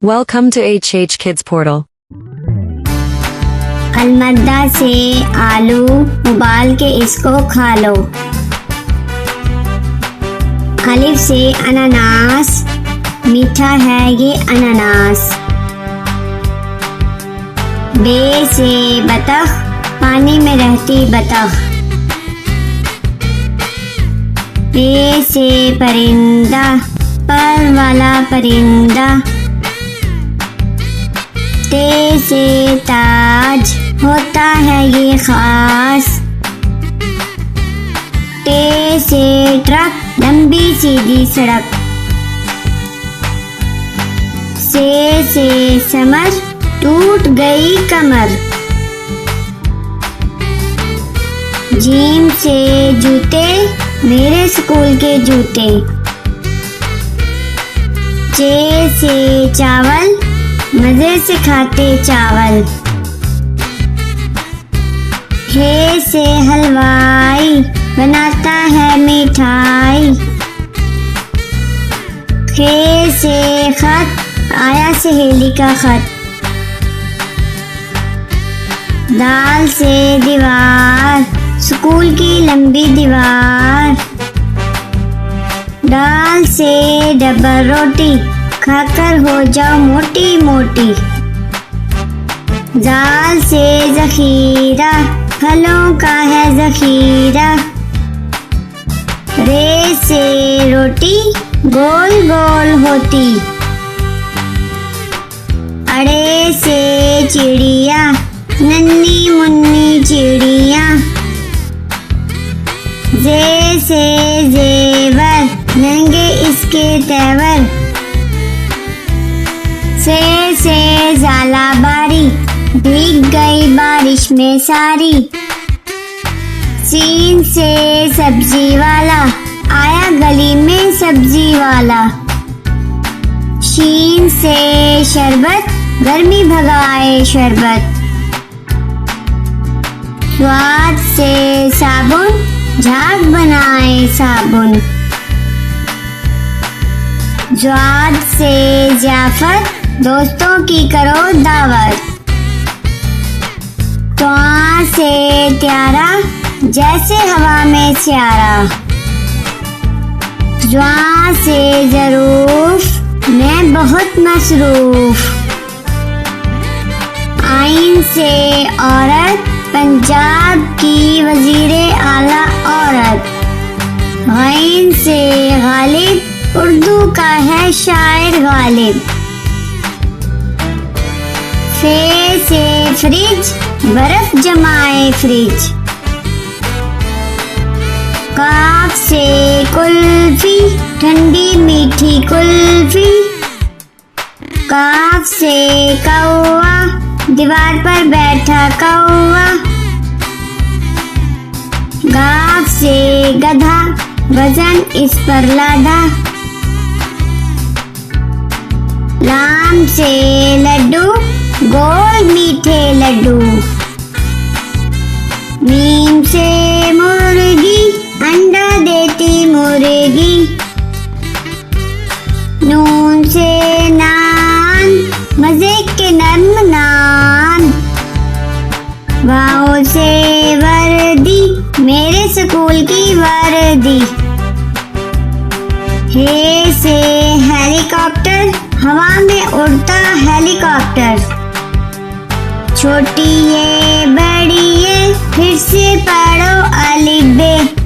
Welcome to HH Kids Portal. अलमद्दा से आलू उबाल के इसको खा लो। अलिफ से अनानास, मीठा है ये अनानास। बे से बतख, पानी में रहती बतख। पे से परिंदा, पर वाला परिंदा। ते से ताज, होता है ये खास। टे से ट्रक, लंबी सीधी सड़क। से समर, टूट गई कमर। जीम से जूते, मेरे स्कूल के जूते। चे से चावल, मजे से खाते चावल। हे से हलवाई, बनाता है मिठाई। खे से खत, आया सहेली का खत। दाल से दीवार, स्कूल की लंबी दीवार। दाल से डबल रोटी, खाकर हो जाओ मोटी मोटी। जाल से जखीरा, फलों का है जखीरा। रे से रोटी, गोल गोल होती। अड़े से चिड़िया, नन्ही मुन्नी चिड़िया। जे से जेवर, महंगे इसके तेवर। से जाला बारी, भीग गई बारिश में सारी। सीन से सब्जी वाला, आया गली में सब्जी वाला। शीन से शरबत, गर्मी भगाए शरबत। स्वाद से साबुन, झाग बनाए साबुन। ज्वाद से जाफर, दोस्तों की करो दावत। त्वा से त्यारा, जैसे हवा में स्यारा। ज्वा से जरूफ, मैं बहुत मसरूफ। आइन से औरत, पंजाब की वजीरे आला औरत। गैन से गालिब, उर्दू का है शायर गालिब। फे से फ्रिज, बर्फ जमाए फ्रिज। काफ से कुल्फी, ठंडी मीठी कुल्फी। काफ से कौवा, दीवार पर बैठा कौवा। गाफ से गधा, वजन इस पर लादा। लाम से लड्डू, गोल मीठे लड्डू। मीम से मुर्गी, अंडा देती मुर्गी। नून से नान, मजे के नर्म नान। वाओ से वर्दी, मेरे स्कूल की वर्दी। हे से हेलीकॉप्टर, हवा में उड़ता हेलीकॉप्टर। छोटी ये बड़ी ये, फिर से पढ़ो अलिफ बे।